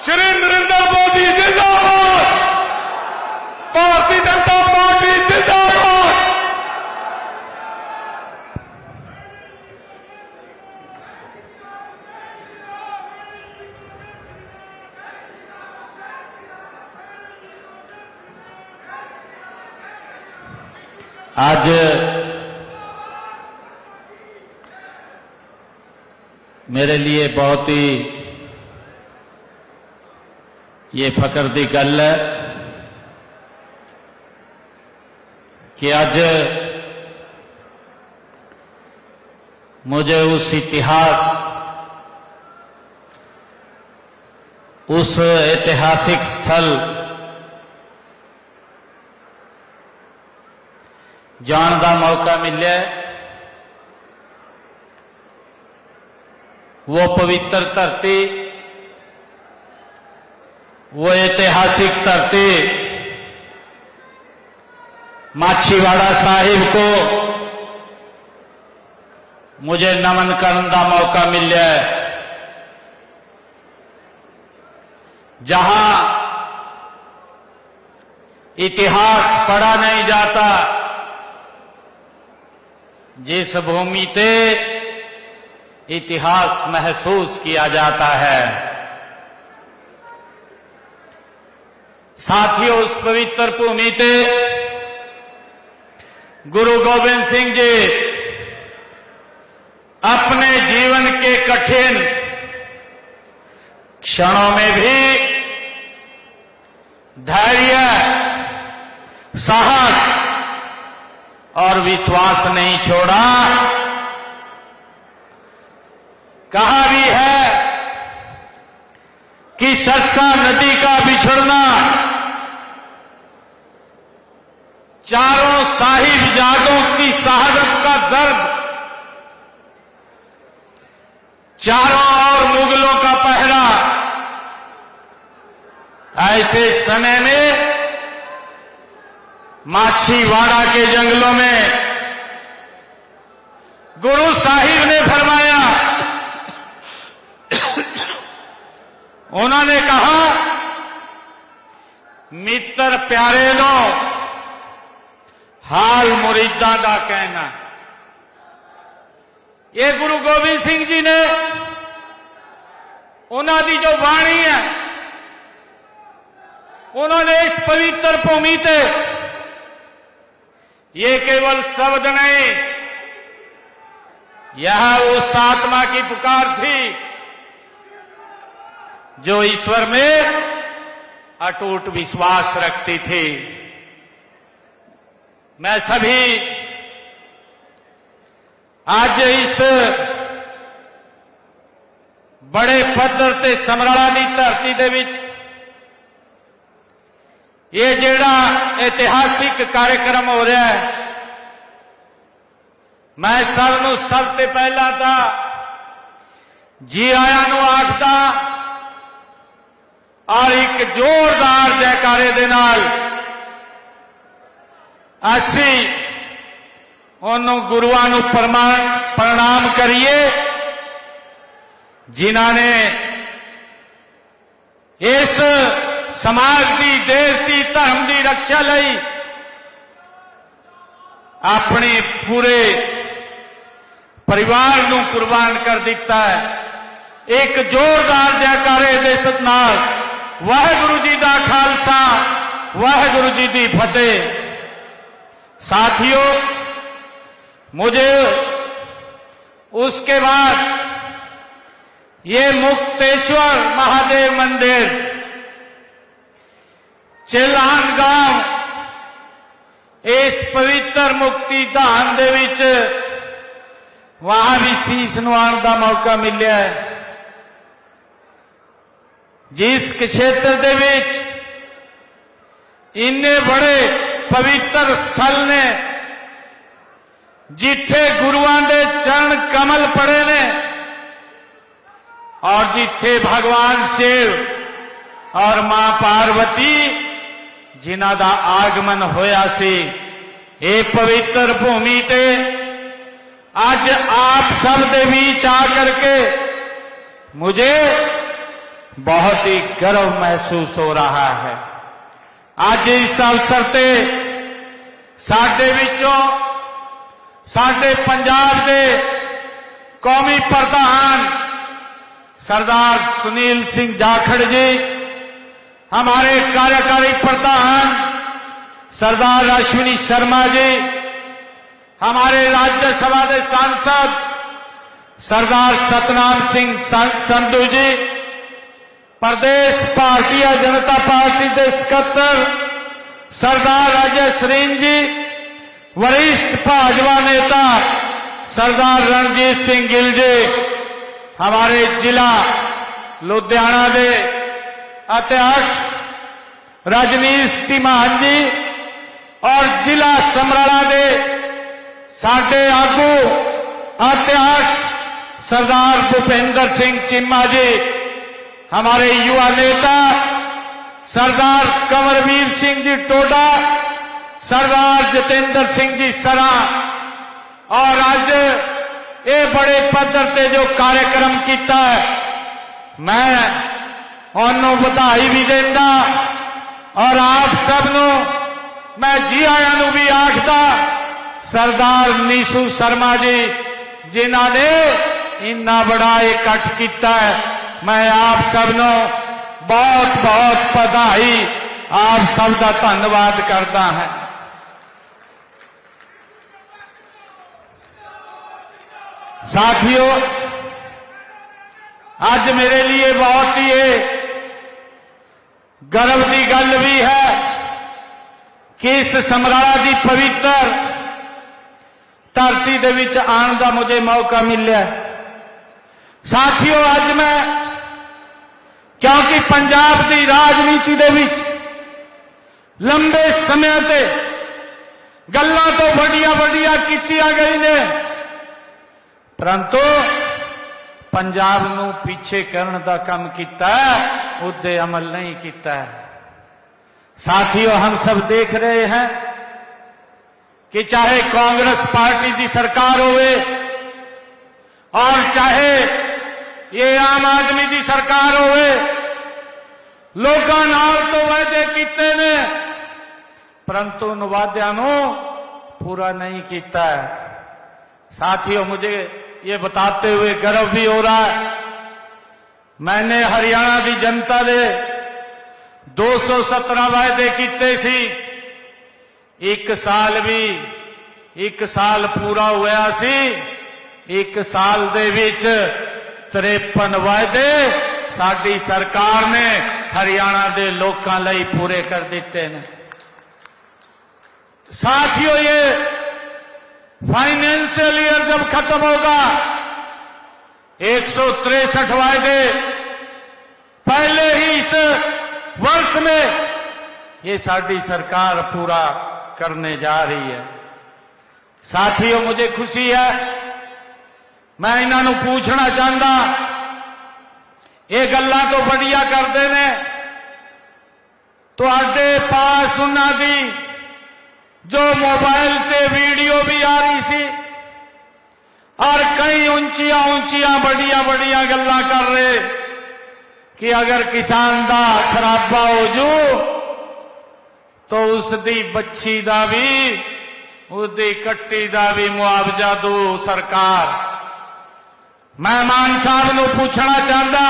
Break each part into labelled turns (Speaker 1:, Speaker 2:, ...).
Speaker 1: श्री नरेंद्र मोदी जिंदाबाद, भारतीय जनता पार्टी जिंदाबाद।
Speaker 2: आज मेरे लिए बहुत ही ये फकर दी गल है कि आज मुझे उस इतिहास, उस ऐतिहासिक स्थल जान का मौका मिले। वो पवित्र धरती, वो ऐतिहासिक धरती माछीवाड़ा साहिब को मुझे नमन करने का मौका मिले, जहां इतिहास पढ़ा नहीं जाता, जिस भूमि पे इतिहास महसूस किया जाता है। साथियों, उस पवित्र भूमि पे गुरु गोबिंद सिंह जी अपने जीवन के कठिन क्षणों में भी धैर्य, साहस और विश्वास नहीं छोड़ा। कहा भी है कि सरसा नदी का बिछड़ना चारों साहिबजादों की शहादत का दर्द, चारों ओर मुगलों का पहरा। ऐसे समय में माछीवाड़ा के जंगलों में गुरु साहिब ने फरमाया, उन्होंने कहा, मित्र प्यारे लो, हाल मुरीदा का कहना। ये गुरु गोबिंद सिंह जी ने उन्होंने जो वाणी है, उन्होंने इस पवित्र भूमि से ये केवल शब्द नहीं, यह उस आत्मा की पुकार थी जो ईश्वर में अटूट विश्वास रखती थी। मैं सभी आज इस बड़े पद्धर ते समराला दी धरती दे विच ये जेड़ा ऐतिहासिक कार्यक्रम हो रहा है, मैं सबसे पहला था जी आया नू आखदा और एक जोरदार जयकारे दे नाल असी उन्होंने गुरुआं नू प्रणाम करिए, जिन्हां ने इस समाज की, देश की, धर्म की रक्षा लई अपने पूरे परिवार नू कुर्बान कर दिता है। एक जोरदार जयकारे दे सतनाल वाहिगुरु जी का खालसा, वाहिगुरु जी की फतेह। साथियों, मुझे उसके बाद ये मुक्तेश्वर महादेव मंदिर चिल्लान गांव, इस पवित्र मुक्ति धाम दे विच वहां भी शीश नवाण का मौका मिला है। जिस क्षेत्र दे विच इन्ने बड़े पवित्र स्थल ने, जिथे गुरुआं दे चरण कमल पड़े ने और जिथे भगवान शिव और मां पार्वती जिन्हां दा आगमन होया सी, ये पवित्र भूमि ते आज आप सब दे बीच आकर के मुझे बहुत ही गर्व महसूस हो रहा है। आज इस अवसर ते साडे विचों साडे पंजाब दे कौमी प्रधान सरदार सुनील सिंह जाखड़ जी, हमारे कार्यकारी प्रधान सरदार अश्विनी शर्मा जी, हमारे राज्यसभा के सांसद सरदार सतनाम सिंह संधू जी, प्रदेश भारतीय जनता पार्टी के सकत्तर सरदार अजय सरीन जी, वरिष्ठ भाजपा नेता सरदार रणजीत सिंह गिल जी, हमारे जिला लुधियाना के अध्यक्ष रजनीश धीमान जी और जिला समराला के साडे आगू अध्यक्ष सरदार भूपेंद्र सिंह चीमा जी, हमारे युवा नेता सरदार कंवरवीर सिंह जी टोडा, सरदार जितेंद्र सिंह जी सरा, और आज ये बड़े पद्धर से जो कार्यक्रम किया है, मैं उन्होंने बधाई भी देना और आप सबनों मैं जी आया नूं भी आखदा। सरदार नीसू शर्मा जी जिन्होंने इन्ना बड़ा इकट्ठ किया है, मैं आप सबनों बहुत बहुत बधाई, आप सब का धन्यवाद करता है। साथियों, आज मेरे लिए बहुत ही गर्व की गल भी है कि इस समराला की पवित्र धरती दे विच आने का मुझे मौका मिला। साथियों, आज मैं क्योंकि पंजाब की राजनीति दे विच लंबे समय से गल्लां तो वड्डियां वड्डियां कीतियां गई ने, परंतु पंजाब नूं पीछे करने का काम किया, उदे अमल नहीं किया। साथियों, हम सब देख रहे हैं कि चाहे कांग्रेस पार्टी की सरकार होवे और चाहे ये आम आदमी की सरकार होवे, लोगों नाल तो वादे कीते ने, परंतु उन वादियां नूं पूरा नहीं किया। साथियों, मुझे ये बताते हुए गर्व भी हो रहा है, मैंने हरियाणा की जनता ने 217 वायदे कीते सी, एक साल पूरा होया सी, एक साल दे विच 53 वायदे साडी सरकार ने हरियाणा के लोकां लई पूरे कर दिते ने। साथियों, ये फाइनेंशियल ईयर जब खत्म होगा, 163 वायदे पहले ही इस वर्ष में ये साडी सरकार पूरा करने जा रही है। साथियों, मुझे खुशी है, मैं इन्हों पूछना चाहता, ये गल्लां तो बढ़िया करते ने, तुहाडे पास उन्हां दी जो मोबाइल से वीडियो भी आ रही सी और कई ऊंचियां ऊंचियां बढ़िया बढ़िया गल्लां कर रहे कि अगर किसान दा खराबा हो जू तो उसदी बच्ची दा भी, उसदी कट्टी दा भी मुआवजा दो सरकार। मैं मान साहब नूं पूछना चाहता,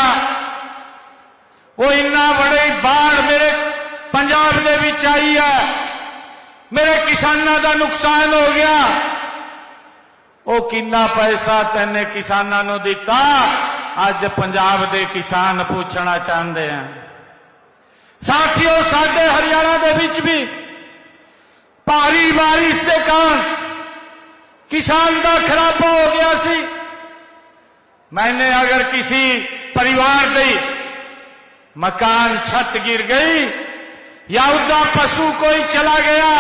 Speaker 2: वो इन्ना बड़ी बाढ़ मेरे पंजाब दे विच आई है, मेरे किसानों का नुकसान हो गया, वो कितना पैसा तेने किसानों नूं दिता, अज पंजाब दे किसान पूछना चाहते हैं। साथियों, साडे हरियाणा दे विच भी भारी बारिश के कारण किसान का खराबा हो गया सी। मैंने अगर किसी परिवार की मकान छत गिर गई या उसका पशु कोई चला गया,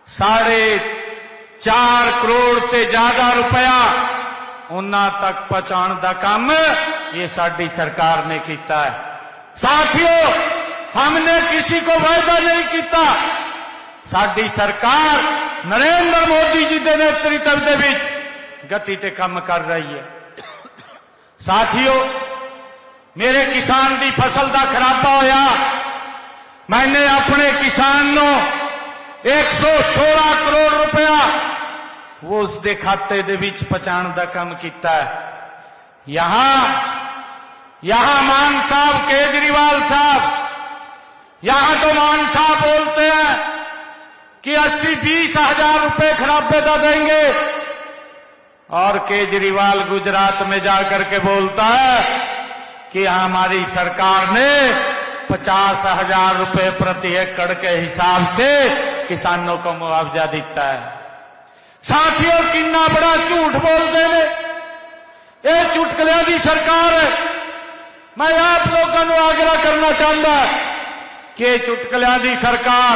Speaker 2: 4.5 करोड़ से ज्यादा रुपया उन्हां तक पहुंचाने का काम ये साडी सरकार ने किया है। साथियों, हमने किसी को वायदा नहीं किया, साडी सरकार नरेंद्र मोदी जी के नेतृत्व दे विच गति ते काम कर रही है। साथियों, मेरे किसान की फसल का खराबा होया, मैंने अपने किसान को 116 करोड़ रुपया वो उसके खाते दे विच पहुंचाने का काम किया है। यहां मान साहब, केजरीवाल साहब, यहां तो मान साहब बोलते हैं कि 80-20 हजार रुपए खराबे का देंगे, और केजरीवाल गुजरात में जाकर के बोलता है कि हमारी सरकार ने 50,000 रुपए प्रति एकड़ के हिसाब से किसानों को मुआवजा देता है। साथियों, कितना बड़ा झूठ बोलते हैं, ये चुटकलियां की सरकार है। मैं आप लोगों को आग्रह करना चाहता कि चुटकलियां की सरकार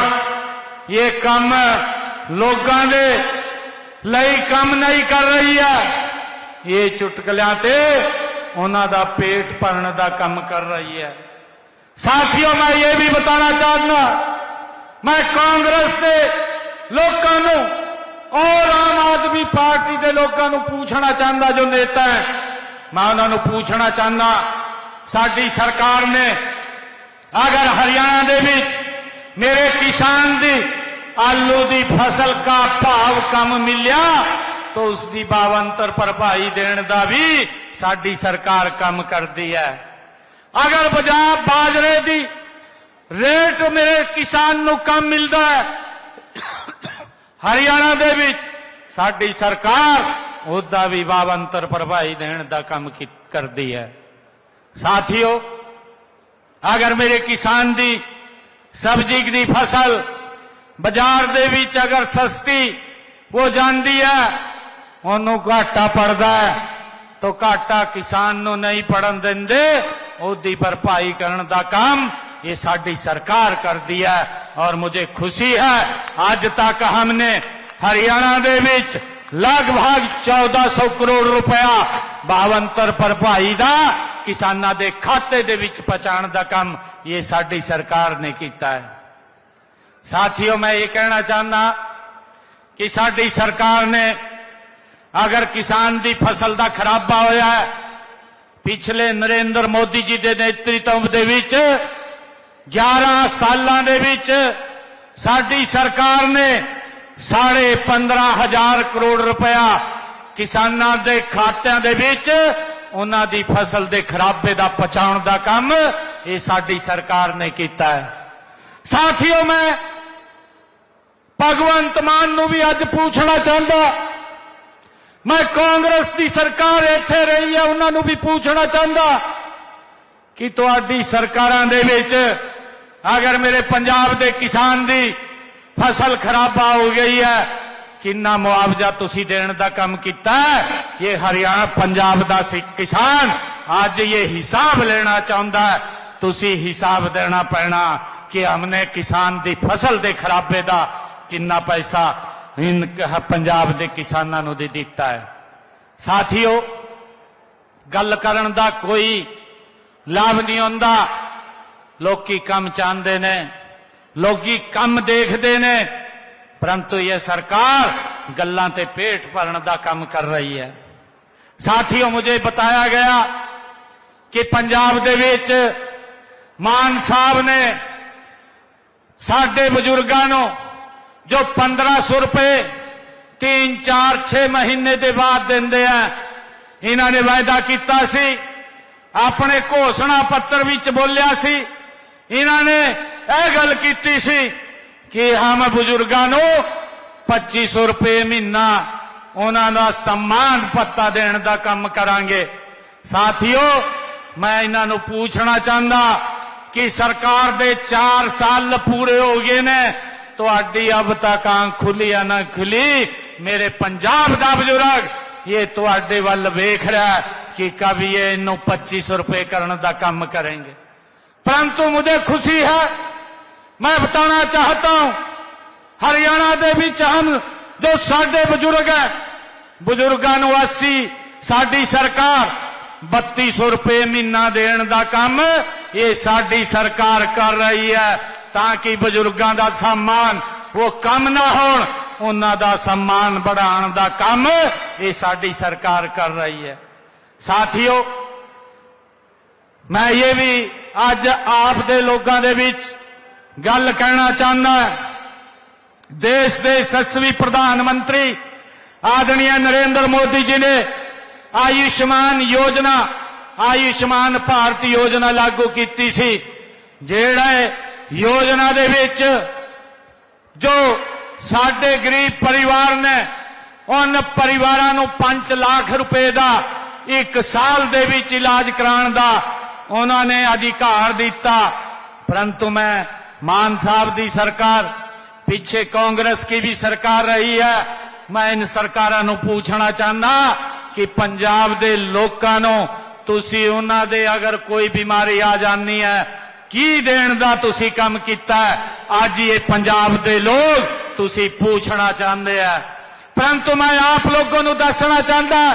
Speaker 2: ये काम लोगों के ਲਈ ਕੰਮ नहीं कर रही है, ये चुटकलियां ते उन्हां दा पेट भरने का काम कर रही है। साथियों, मैं ये भी बताना चाहता, मैं कांग्रेस के लोगों को और आम आदमी पार्टी के लोगों को पूछना चाहता, जो नेता है, मैं उन्होंने पूछना चाहता, साडी सरकार ने अगर हरियाणा दे विच मेरे किसान दी आलू की फसल का भाव कम मिलिया तो उसकी बावंतर भरपाई देने का भी साडी सरकार कम करती है। अगर बाजरे की रेट मेरे किसान को कम मिलता है हरियाणा दे विच, साडी सरकार उसका भी बावंतर भरपाई देने का काम करती है। साथियों, अगर मेरे किसान की सब्जी की फसल बाजार दे विच अगर सस्ती हो जाती है, उन्होंने घाटा पड़ता है, तो घाटा किसान नूं नहीं पड़न देंदे, उसकी भरपाई करने का काम ये साडी सरकार करती है। और मुझे खुशी है, आज तक हमने हरियाणा दे विच लगभग 1400 करोड़ रुपया बावंतर भरपाई का किसानां दे खाते दे विच पहुंचाने का काम ये साडी सरकार ने किया है। साथियों, मैं ये कहना चाहता कि साडी सरकार ने अगर किसान की फसल का खराबा होया है, पिछले नरेंद्र मोदी जी के नेतृत्व दे विच 11 सालां दे विच साडी सरकार ने 15,500 करोड़ रुपया किसानां दे खात्यां दे विच उन्हां दी फसल दे खराबे दा पहुंचाउण दा काम ये साडी सरकार ने कीता है। साथियों, मैं भगवंत मान नूं भी अज पूछना चाहता, मैं कांग्रेस की सरकार इत्थे रही है उन्होंने भी पूछना चाहता कि तुहाडी सरकारां दे विच अगर मेरे पंजाब के किसान की फसल खराबा हो गई है, कितना मुआवजा तुसी देने का काम किया है? ये हरियाणा पंजाब का किसान आज ये हिसाब लेना चाहता है, तुसी हिसाब देना पैना कि हमने किसान की फसल के खराबे का कितना पैसा इन पंजाब के किसानों को दिता है। साथियों, गल करन दा कोई लाभ नहीं होंदा, लोकी कम चाहते ने, लोकी कम देखते ने, परंतु ये सरकार गल्लां ते पेट भरने का काम कर रही है। साथियों, मुझे बताया गया कि पंजाब दे विच मान साहब ने साडे बुजुर्गां नूं जो 1500 रुपए 3, 4, 6 महीने के बाद देंदे हैं, इन्होंने वायदा किया सी, अपने घोषणा पत्र विच बोलिया सी, इन्होंने यह गल की सी कि हम बुजुर्गों को 2500 रुपए महीना उन्हों का सम्मान पत्ता देने का काम करांगे। साथियों, मैं इन्हों पूछना चाहता कि सरकार दे 4 साल पूरे हो गए ने, तो अड्डी अब तक आंख खुली या ना खुली, मेरे पंजाब का बुजुर्ग ये तुहाडे वल वेख रहा है कि कभी ये इन्हों 2500 रुपए करने का काम करेंगे। परंतु मुझे खुशी है, मैं बताना चाहता हूं, हरियाणा दे विच हम जो साडे बुजुर्ग है, बुजुर्गों को 80 साडी सरकार 3200 रुपए महीना देने का काम ये साडी सरकार कर रही है, ताकि बुजुर्गों का सम्मान वो कम ना हो, उन्हां दा सम्मान बढ़ाने का काम ये साडी सरकार कर रही है। साथियों, मैं ये भी अज आप दे लोगों दे विच गल कहना चाहना, देश के यशस्वी प्रधानमंत्री आदरणीय नरेंद्र मोदी जी ने आयुष्मान योजना, आयुष्मान भारत योजना लागू की सी, जेड़ा योजना दे विच जो साडे गरीब परिवार ने उन परिवारां नूं 5 लाख रुपए का 1 साल दे विच इलाज कराने का उन्होंने अधिकार दिता। परंतु मैं मान साहब की सरकार, पीछे कांग्रेस की भी सरकार रही है, मैं इन सरकारां नूं पूछना चाहना कि पंजाब दे लोकां नूं तुसी उन्हां दे अगर कोई बीमारी आ जानी है की देण दा तुसी काम कीता है, अज ये पंजाब दे लोग तुसी पूछना चाहते हैं। परंतु मैं आप लोगों नूं दसना चाहता,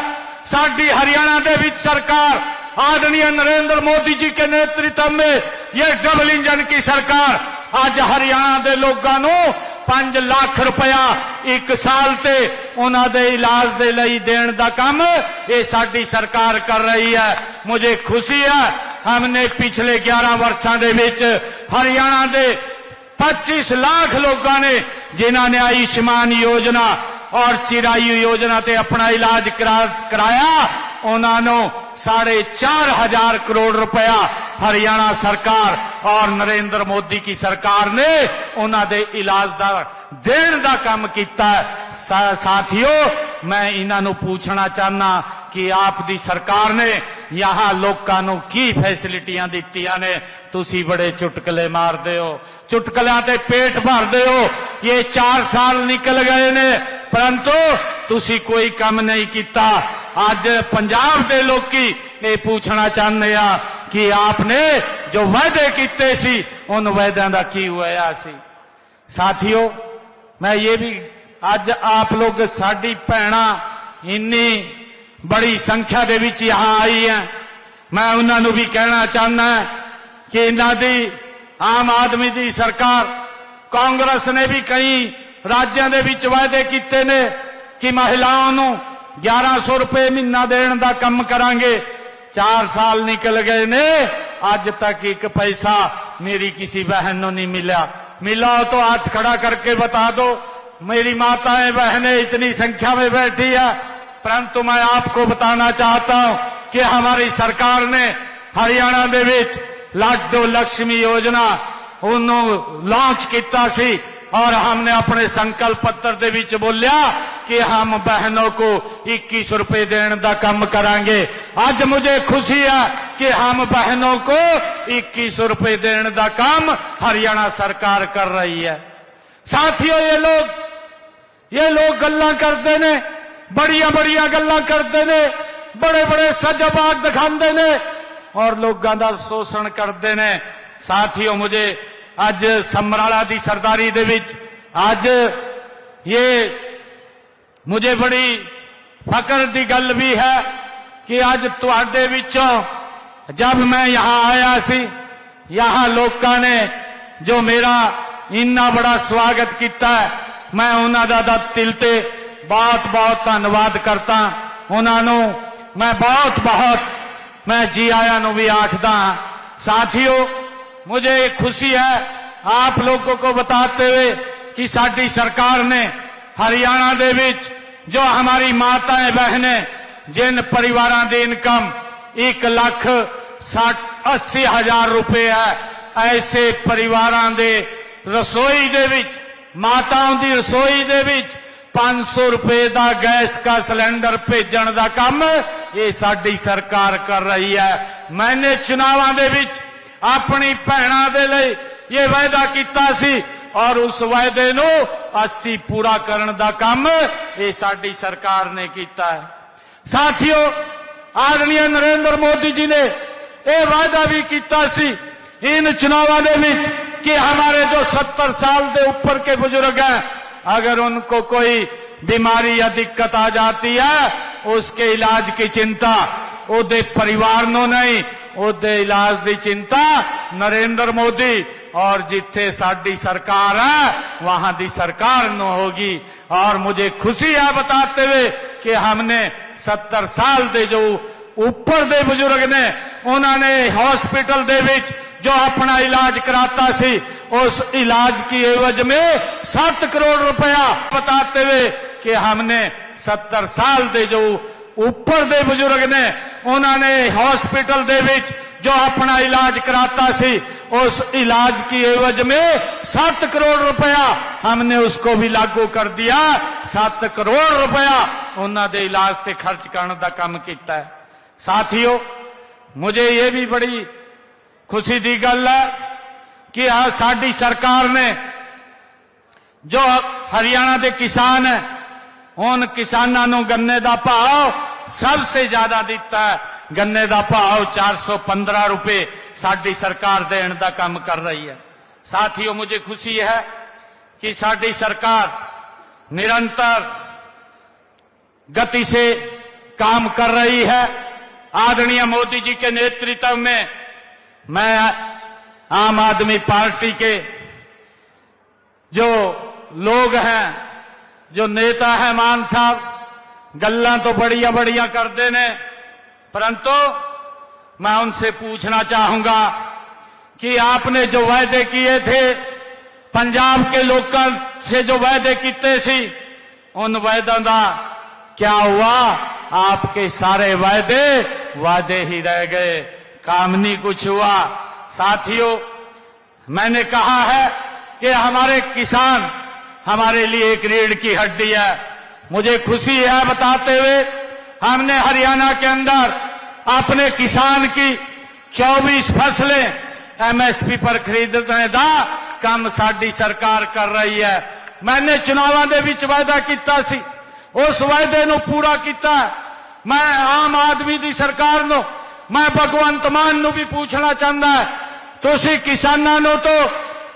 Speaker 2: साडी हरियाणा दे विच सरकार आदरणीय नरेंद्र मोदी जी के नेतृत्व में ये डबल इंजन की सरकार आज हरियाणा दे लोगां नूं 5 लाख रुपया 1 साल ते उन्हां दे इलाज दे लई देण दा काम ये साडी सरकार कर रही है। मुझे खुशी है, हमने पिछले 11 वर्षां दे विच हरियाणा दे 25 लाख लोगों ने जिन्हां ने आयुष्मान योजना और चिरायु योजना ते अपना इलाज कराया, उन्हां नूं 4,500 करोड़ रुपया हरियाणा सरकार और नरेंद्र मोदी की सरकार ने उन्हां दे इलाज दा देण दा काम कीता है। साथियों, मैं इन्हां नूं पूछना चाहना कि आप दी सरकार ने यहाँ लोकां नूं की फैसिलिटियां दित्तियां ने, तुसी बड़े चुटकले मारदे हो, चुटकलियां ते पेट भरदे हो। ये 4 साल निकल गए ने परंतु तुसी कोई काम नहीं किया। आज पंजाब के लोकी ये पूछना चाहते हैं कि आपने जो वादे किए सी उन वादों का की होया सी। साथियों, मैं ये भी आज आप लोग साडी भैणां इन्नी बड़ी संख्या दे विच यहाँ आई है, मैं उन्हां नूं भी कहना चाहना कि इन्हां दी आम आदमी दी सरकार, कांग्रेस ने भी कई राज्यों दे विच वादे कीते ने कि महिलाओं नूं 1100 रुपए महीना देण दा काम करांगे। 4 साल निकल गए ने, आज तक 1 पैसा मेरी किसी बहन नूं नहीं मिला हो तो हाथ खड़ा करके बता दो। मेरी माताएं बहनें इतनी संख्या में बैठी है, परंतु मैं आपको बताना चाहता हूं कि हमारी सरकार ने हरियाणा दे विच लाडो लक्ष्मी योजना उन्होंने लॉन्च किया सी और हमने अपने संकल्प पत्र दे विच बोलिया कि हम बहनों को 21 रुपए देने का काम करांगे। आज मुझे खुशी है कि हम बहनों को 21 रुपए देने का काम हरियाणा सरकार कर रही है। साथियों, ये लोग गल्लां करते ने, बड़िया गल्लां करते ने, बड़े सजबाग दिखाते ने और लोगों का शोषण करते ने। साथियों, मुझे आज समराला दी सरदारी दे विच आज ये मुझे बड़ी फकर दी गल भी है कि आज तुहाडे विचों जब मैं यहाँ आया सी, यहाँ लोगों ने जो मेरा इन्ना बड़ा स्वागत किया है, मैं उन्हां दा दिल ते बहुत धन्यवाद करता। उन्होंने मैं बहुत मैं जी आया नूं भी आखदा। साथियों, मुझे खुशी है आप लोगों को बताते हुए कि साडी सरकार ने हरियाणा दे विच जो हमारी माताएं बहनें जिन परिवारों की इनकम 1,80,000 रुपए है, ऐसे परिवारों के रसोई दे विच माताओं की रसोई दे विच 500 रुपए का गैस का सिलेंडर भेजण का काम ये साडी सरकार कर रही है। मैंने चुनावां दे विच अपनी भैणां दे लई ये वायदा कीता सी और उस वायदे नूं असीं पूरा करन दा काम ये साडी सरकार ने कीता है। साथियों, आदरणीय नरेंद्र मोदी जी ने ये वायदा भी कीता सी इन चुनावां दे विच कि हमारे जो 70 साल के ऊपर के बुजुर्ग हैं, अगर उनको कोई बीमारी या दिक्कत आ जाती है, उसके इलाज की चिंता उहदे परिवार नूं नहीं, उहदे इलाज की चिंता नरेंद्र मोदी और जिथे साडी सरकार है वहां दी सरकार न होगी। और मुझे खुशी है बताते हुए कि हमने 70 साल के जो ਉੱਪਰ ਦੇ ਬਜ਼ੁਰਗ ਨੇ ਉਹਨਾਂ ਨੇ हॉस्पिटल ਦੇ ਵਿੱਚ जो अपना इलाज कराता सी उस इलाज की एवज में 7 करोड़ रुपया बताते हुए कि हमने 70 साल दे जो ऊपर दे बुजुर्ग ने उन्होंने हॉस्पिटल दे विच जो अपना इलाज कराता सी उस इलाज की एवज में 7 करोड़ रुपया हमने उसको भी लागू कर दिया। 7 करोड़ रुपया उन्होंने इलाज से खर्च करने का काम किया है। साथियों, मुझे ये भी बड़ी खुशी की गल है कि साडी सरकार ने जो हरियाणा के किसान है उन किसानों को गन्ने का भाव सबसे ज्यादा दिता है। गन्ने का भाव 415 रुपए साडी सरकार देने का काम कर रही है। साथियों, मुझे खुशी है कि साडी सरकार निरंतर गति से काम कर रही है। आदरणीय मोदी जी के नेतृत्व में मैं आम आदमी पार्टी के जो लोग हैं, जो नेता हैं, मान साहब गल्लां तो बढ़िया बढ़िया करते ने, परंतु मैं उनसे पूछना चाहूंगा कि आपने जो वायदे किए थे पंजाब के लोगों से, जो वायदे किए थे, उन वायदों का क्या हुआ? आपके सारे वादे ही रह गए, काम नहीं कुछ हुआ। साथियों, मैंने कहा है कि हमारे किसान हमारे लिए एक रीढ़ की हड्डी है। मुझे खुशी है बताते हुए हमने हरियाणा के अंदर अपने किसान की 24 फसलें एमएसपी पर खरीदने का काम साडी सरकार कर रही है। मैंने चुनावां दे विच वायदा कीता सी, उस वायदे नूं पूरा कीता। मैं आम आदमी दी सरकार नूं, मैं भगवंत मान नूं भी पूछना चाहता है, तुसीं किसानां नूं तो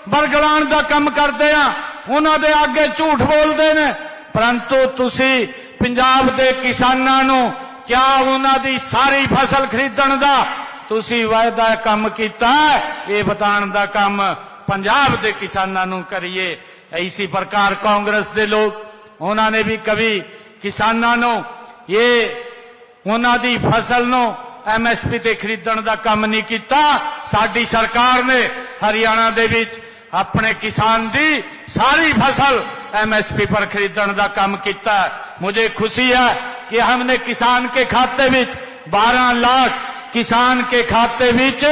Speaker 2: बरगलाण दा काम करदे आ, उन्हां दे अगे झूठ बोलदे ने, परंतु तुसीं पंजाब दे किसानां नूं क्या उन्हां दी सारी फसल खरीदण दा तुसीं वायदा काम कीता है? ये बताण दा काम पंजाब दे किसानां नूं करिए। इसी प्रकार कांग्रेस दे लोग उन्होंने भी कभी किसानां नूं ये उन्हां दी फसल नूं एमएसपी ते खरीदण दा काम नहीं कीता। साडी सरकार ने हरियाणा दे विच अपने किसान दी सारी फसल एमएसपी पर खरीदण दा काम कीता। मुझे खुशी है कि हमने किसान के खाते विच 12 लाख, किसान के खाते विच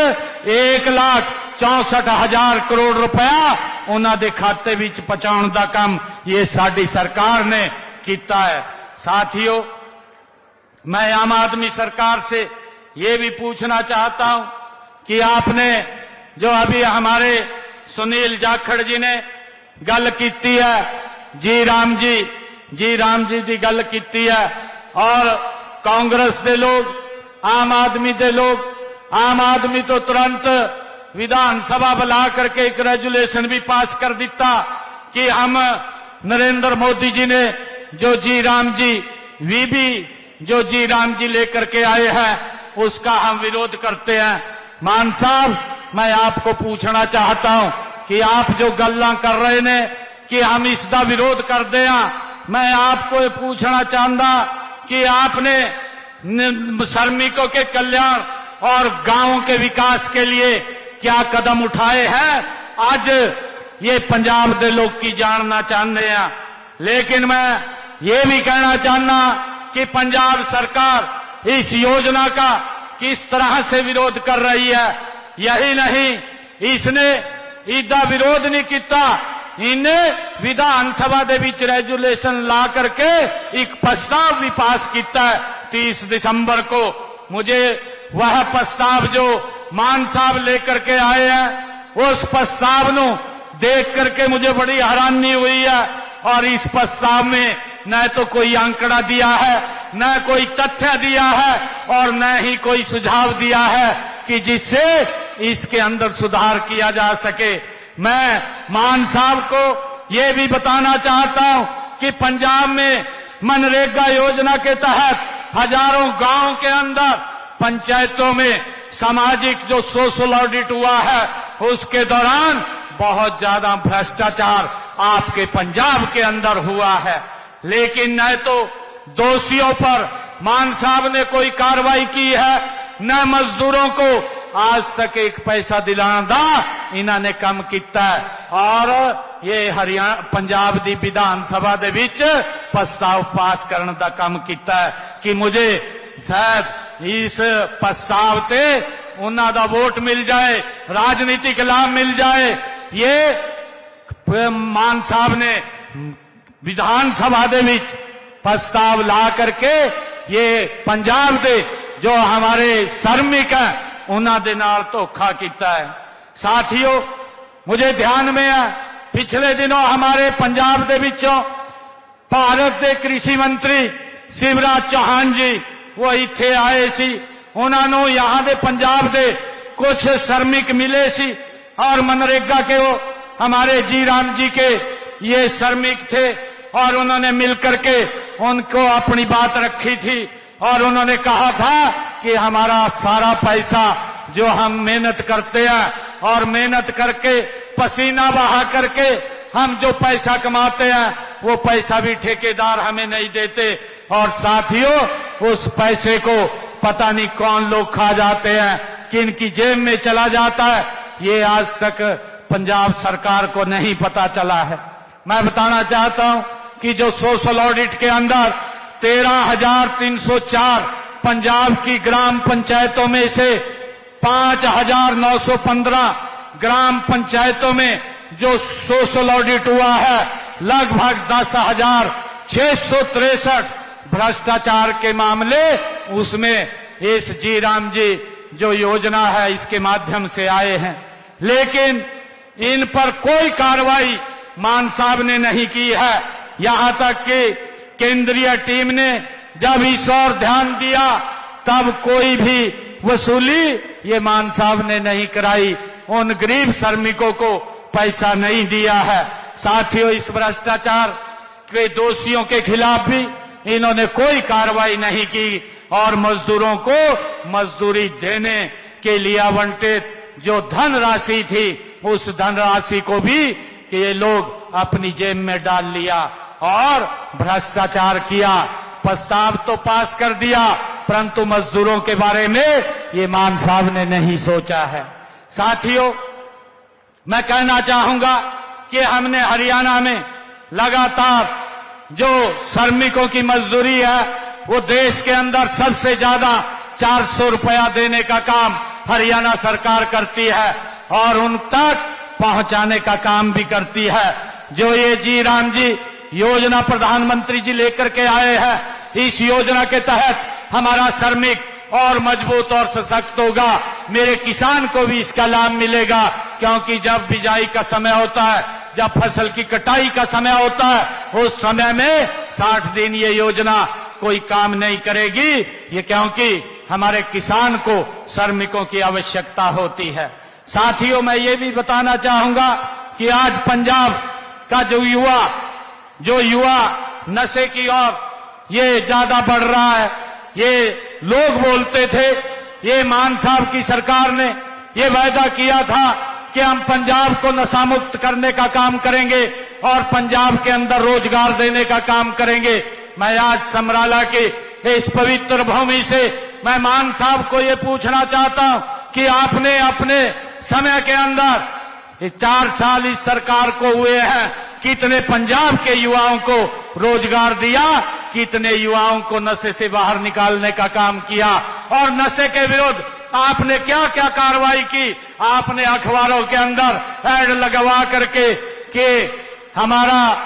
Speaker 2: 1,64,000 करोड़ रुपया उन्हां दे खाते विच पहुंचाउण दा काम ये साडी सरकार ने कीता है। साथियों, मैं आम आदमी सरकार से ये भी पूछना चाहता हूं कि आपने जो अभी हमारे सुनील जाखड़ जी ने गल कीती है, जी राम जी की गल कीती है, और कांग्रेस दे लोग, आम आदमी दे लोग, आम आदमी तो तुरंत विधानसभा बुला करके एक रेजुलेशन भी पास कर दिता कि हम नरेंद्र मोदी जी ने जो जी राम जी लेकर के आए हैं उसका हम विरोध करते हैं। मान साहब, मैं आपको पूछना चाहता हूं कि आप जो गल्लां कर रहे ने कि हम इसका विरोध करते हैं, मैं आपको ये पूछना चाहता कि आपने श्रमिकों के कल्याण और गांवों के विकास के लिए क्या कदम उठाए हैं? आज ये पंजाब दे लोग की जानना चाहते हैं। लेकिन मैं ये भी कहना चाहना कि पंजाब सरकार इस योजना का किस तरह से विरोध कर रही है। यही नहीं, इसने इसका विरोध नहीं किया, इन्हें विधानसभा दे विच रेजुलेशन ला करके एक प्रस्ताव भी पास किया है 30 दिसंबर को। मुझे वह प्रस्ताव जो मान साहब लेकर के आए हैं, उस प्रस्ताव को देख करके मुझे बड़ी हैरानी हुई है। और इस प्रस्ताव में न तो कोई आंकड़ा दिया है, न कोई तथ्य दिया है, और न ही कोई सुझाव दिया है कि जिससे इसके अंदर सुधार किया जा सके। मैं मान साहब को यह भी बताना चाहता हूं कि पंजाब में मनरेगा योजना के तहत हजारों गांव के अंदर पंचायतों में सामाजिक जो सोशल ऑडिट हुआ है, उसके दौरान बहुत ज्यादा भ्रष्टाचार आपके पंजाब के अंदर हुआ है। लेकिन न तो दोषियों पर मान साहब ने कोई कार्रवाई की है, न मजदूरों को आज तक एक पैसा दिलाना दा इन्होंने कम किया है। और ये हरियाणा पंजाब दी विधान सभा दे विच प्रस्ताव पास करने का काम किया है कि मुझे शायद इस प्रस्ताव ते उन्हां दा वोट मिल जाए, राजनीतिक लाभ मिल जाए। ये मान साहब ने विधान सभा दे विच प्रस्ताव ला करके ये पंजाब दे जो हमारे श्रमिक हैं उन्हां दे नाल धोखा किया है। साथियों, मुझे ध्यान में है पिछले दिनों हमारे पंजाब दे विचों भारत के कृषि मंत्री शिवराज चौहान जी वो इत्थे आए सी। उन्होंने यहां दे पंजाब दे कुछ श्रमिक मिले सी और मनरेगा के वो हमारे जी राम जी के ये श्रमिक थे और उन्होंने मिलकर के उनको अपनी बात रखी थी और उन्होंने कहा था कि हमारा सारा पैसा जो हम मेहनत करते हैं और मेहनत करके पसीना बहा करके हम जो पैसा कमाते हैं वो पैसा भी ठेकेदार हमें नहीं देते और साथियों उस पैसे को पता नहीं कौन लोग खा जाते हैं, किन की जेब में चला जाता है, ये आज तक पंजाब सरकार को नहीं पता चला है। मैं बताना चाहता हूं कि जो सोशल ऑडिट के अंदर 13,304 पंजाब की ग्राम पंचायतों में से 5,915 ग्राम पंचायतों में जो सोशल ऑडिट हुआ है, लगभग 10,663 भ्रष्टाचार के मामले उसमें इस जी राम जी जो योजना है इसके माध्यम से आए हैं। लेकिन इन पर कोई कार्रवाई मान साहब ने नहीं की है। यहां तक कि केंद्रीय टीम ने जब इस ओर ध्यान दिया तब कोई भी वसूली ये मान साहब ने नहीं कराई, उन गरीब श्रमिकों को पैसा नहीं दिया है। साथियों, इस भ्रष्टाचार के दोषियों के खिलाफ भी इन्होंने कोई कार्रवाई नहीं की और मजदूरों को मजदूरी देने के लिए आवंटित जो धनराशि थी उस धनराशि को भी कि ये लोग अपनी जेब में डाल लिया और भ्रष्टाचार किया। प्रस्ताव तो पास कर दिया परंतु मजदूरों के बारे में ये मान साहब ने नहीं सोचा है। साथियों, मैं कहना चाहूंगा कि हमने हरियाणा में लगातार जो श्रमिकों की मजदूरी है वो देश के अंदर सबसे ज्यादा 400 रुपया देने का काम हरियाणा सरकार करती है और उन तक पहुंचाने का काम भी करती है। जो ये जी राम जी योजना प्रधानमंत्री जी लेकर के आए हैं, इस योजना के तहत हमारा श्रमिक और मजबूत और सशक्त होगा। मेरे किसान को भी इसका लाभ मिलेगा क्योंकि जब बिजाई का समय होता है, जब फसल की कटाई का समय होता है, उस समय में 60 दिन ये योजना कोई काम नहीं करेगी, ये क्योंकि हमारे किसान को श्रमिकों की आवश्यकता होती है। साथियों, मैं ये भी बताना चाहूंगा कि आज पंजाब का जो युवा नशे की ओर ये ज्यादा बढ़ रहा है। ये लोग बोलते थे, ये मान साहब की सरकार ने ये वायदा किया था कि हम पंजाब को नशा मुक्त करने का काम करेंगे और पंजाब के अंदर रोजगार देने का काम करेंगे। मैं आज समराला की इस पवित्र भूमि से मैं मान साहब को ये पूछना चाहता हूं कि आपने अपने समय के अंदर ये 4 साल इस सरकार को हुए हैं, कितने पंजाब के युवाओं को रोजगार दिया, कितने युवाओं को नशे से बाहर निकालने का काम किया और नशे के विरुद्ध आपने क्या क्या कार्रवाई की। आपने अखबारों के अंदर ऐड लगवा करके कि हमारा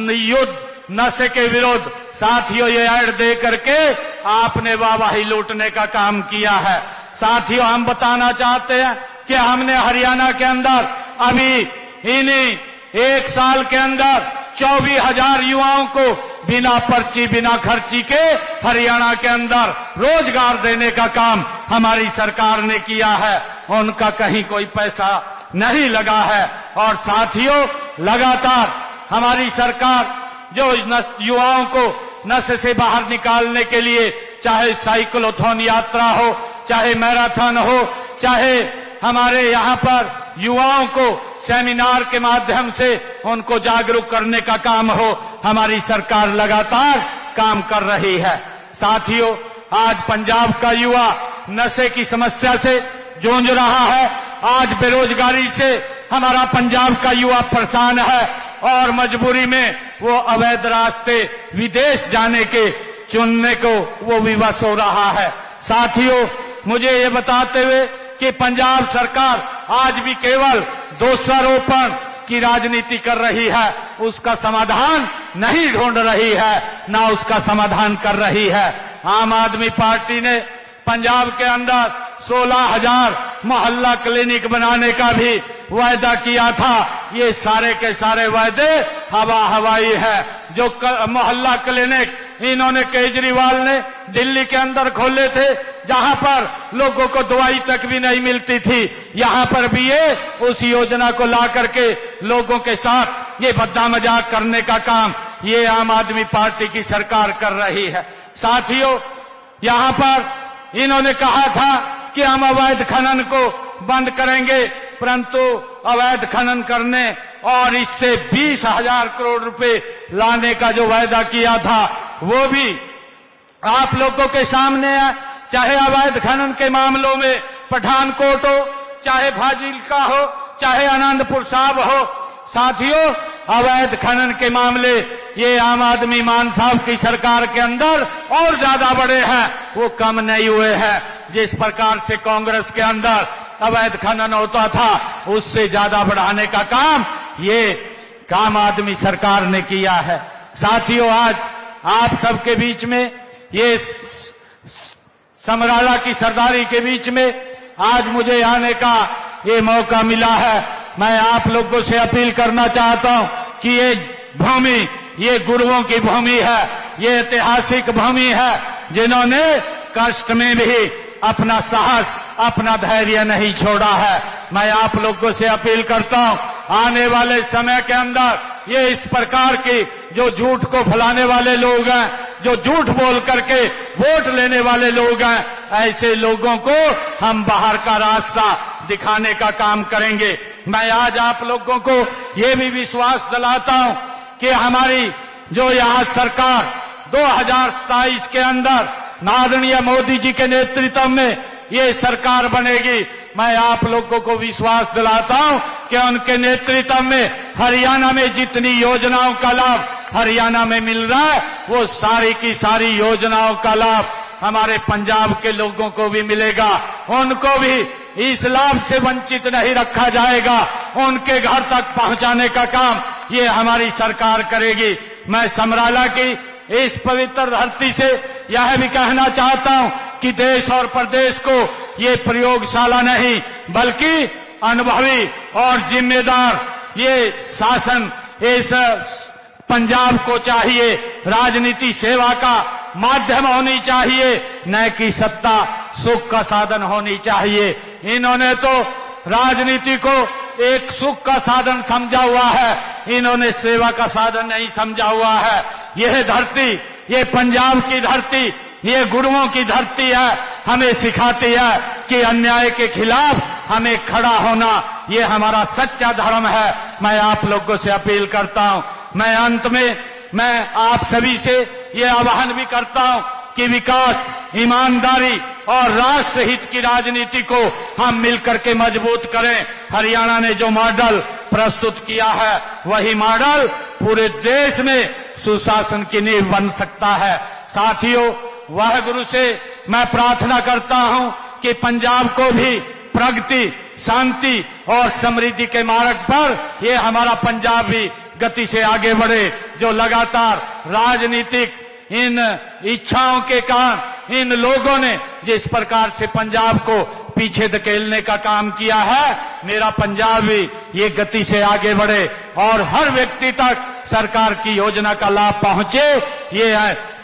Speaker 2: युद्ध नशे के विरुद्ध, साथियों ये ऐड दे करके आपने वाहवाही लूटने का काम किया है। साथियों, हम बताना चाहते हैं कि हमने हरियाणा के अंदर अभी इन्हीं 1 साल के अंदर 24,000 युवाओं को बिना पर्ची बिना खर्ची के हरियाणा के अंदर रोजगार देने का काम हमारी सरकार ने किया है। उनका कहीं कोई पैसा नहीं लगा है। और साथियों, लगातार हमारी सरकार जो युवाओं को नशे से बाहर निकालने के लिए चाहे साइक्लोथॉन यात्रा हो, चाहे मैराथन हो, चाहे हमारे यहाँ पर युवाओं को सेमिनार के माध्यम से उनको जागरूक करने का काम हो, हमारी सरकार लगातार काम कर रही है। साथियों, आज पंजाब का युवा नशे की समस्या से जूझ रहा है। आज बेरोजगारी से हमारा पंजाब का युवा परेशान है और मजबूरी में वो अवैध रास्ते विदेश जाने के चुनने को वो विवश हो रहा है। साथियों, मुझे ये बताते हुए कि पंजाब सरकार आज भी केवल दोषारोपण की राजनीति कर रही है, उसका समाधान नहीं ढूंढ रही है, ना उसका समाधान कर रही है। आम आदमी पार्टी ने पंजाब के अंदर 16,000 मोहल्ला क्लिनिक बनाने का भी वायदा किया था। ये सारे के सारे वायदे हवाई है। जो मोहल्ला क्लिनिक इन्होंने केजरीवाल ने दिल्ली के अंदर खोले थे, जहां पर लोगों को दवाई तक भी नहीं मिलती थी, यहां पर भी ये उस योजना को ला करके लोगों के साथ ये बद्दा मजाक करने का काम ये आम आदमी पार्टी की सरकार कर रही है। साथियों, यहां पर इन्होंने कहा था कि हम अवैध खनन को बंद करेंगे, परंतु अवैध खनन करने और इससे 20,000 करोड़ रुपए लाने का जो वायदा किया था वो भी आप लोगों के सामने है। चाहे अवैध खनन के मामलों में पठानकोट हो, चाहे फाजिल्का हो, चाहे आनंदपुर साहब हो। साथियों, अवैध खनन के मामले ये आम आदमी मान साहब की सरकार के अंदर और ज्यादा बड़े हैं, वो कम नहीं हुए हैं। जिस प्रकार से कांग्रेस के अंदर अवैध खनन होता था, उससे ज्यादा बढ़ाने का काम ये आम आदमी सरकार ने किया है। साथियों, आज आप सबके बीच में ये समराला की सरदारी के बीच में आज मुझे आने का ये मौका मिला है। मैं आप लोगों से अपील करना चाहता हूं कि ये भूमि ये गुरुओं की भूमि है, ये ऐतिहासिक भूमि है, जिन्होंने कष्ट में भी अपना साहस अपना धैर्य नहीं छोड़ा है। मैं आप लोगों से अपील करता हूं, आने वाले समय के अंदर ये इस प्रकार की जो झूठ को फैलाने वाले लोग हैं, जो झूठ बोल करके वोट लेने वाले लोग हैं, ऐसे लोगों को हम बाहर का रास्ता दिखाने का काम करेंगे। मैं आज आप लोगों को ये भी विश्वास दिलाता हूं कि हमारी जो यहाँ सरकार 2027 के अंदर आदरणीय मोदी जी के नेतृत्व में ये सरकार बनेगी। मैं आप लोगों को विश्वास दिलाता हूं कि उनके नेतृत्व में हरियाणा में जितनी योजनाओं का लाभ हरियाणा में मिल रहा है, वो सारी की सारी योजनाओं का लाभ हमारे पंजाब के लोगों को भी मिलेगा। उनको भी इस लाभ से वंचित नहीं रखा जाएगा। उनके घर तक पहुंचाने का काम ये हमारी सरकार करेगी। मैं समराला की इस पवित्र धरती से यह भी कहना चाहता हूं कि देश और प्रदेश को ये प्रयोगशाला नहीं, बल्कि अनुभवी और जिम्मेदार ये शासन इस पंजाब को चाहिए। राजनीति सेवा का माध्यम होनी चाहिए, न कि सत्ता सुख का साधन होनी चाहिए। इन्होंने तो राजनीति को एक सुख का साधन समझा हुआ है, इन्होंने सेवा का साधन नहीं समझा हुआ है। यह धरती, ये पंजाब की धरती, ये गुरुओं की धरती है, हमें सिखाती है कि अन्याय के खिलाफ हमें खड़ा होना ये हमारा सच्चा धर्म है। मैं आप लोगों से अपील करता हूं। मैं अंत में मैं आप सभी से ये आह्वान भी करता हूं कि विकास, ईमानदारी और राष्ट्र हित की राजनीति को हम मिलकर के मजबूत करें। हरियाणा ने जो मॉडल प्रस्तुत किया है, वही मॉडल पूरे देश में सुशासन की नींव बन सकता है। साथियों, वाहेगुरु से मैं प्रार्थना करता हूं कि पंजाब को भी प्रगति, शांति और समृद्धि के मार्ग पर ये हमारा पंजाब भी गति से आगे बढ़े। जो लगातार राजनीतिक इन इच्छाओं के कारण इन लोगों ने जिस प्रकार से पंजाब को पीछे धकेलने का काम किया है, मेरा पंजाब भी ये गति से आगे बढ़े और हर व्यक्ति तक सरकार की योजना का लाभ पहुंचे, ये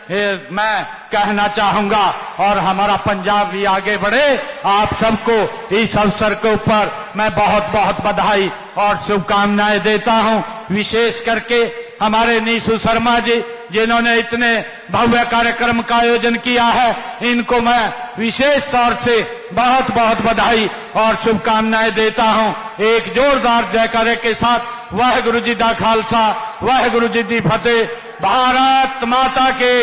Speaker 2: मैं कहना चाहूंगा। और हमारा पंजाब भी आगे बढ़े। आप सबको इस अवसर के ऊपर मैं बहुत बहुत बधाई और शुभकामनाएं देता हूं। विशेष करके हमारे नीशू शर्मा जी, जिन्होंने इतने भव्य कार्यक्रम का आयोजन किया है, इनको मैं विशेष तौर से बहुत बहुत बधाई और शुभकामनाएं देता हूं। एक जोरदार जयकारे के साथ वाहेगुरु जी दा खालसा, वाहेगुरु जी दी फतेह। भारत माता के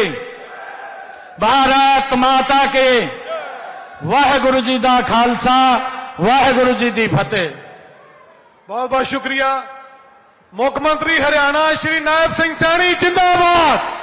Speaker 2: भारत माता के वाहेगुरु जी दा खालसा वाहेगुरु जी दी फतेह।
Speaker 1: बहुत बहुत शुक्रिया। मुख्यमंत्री हरियाणा श्री नायब सिंह सैनी जिंदाबाद।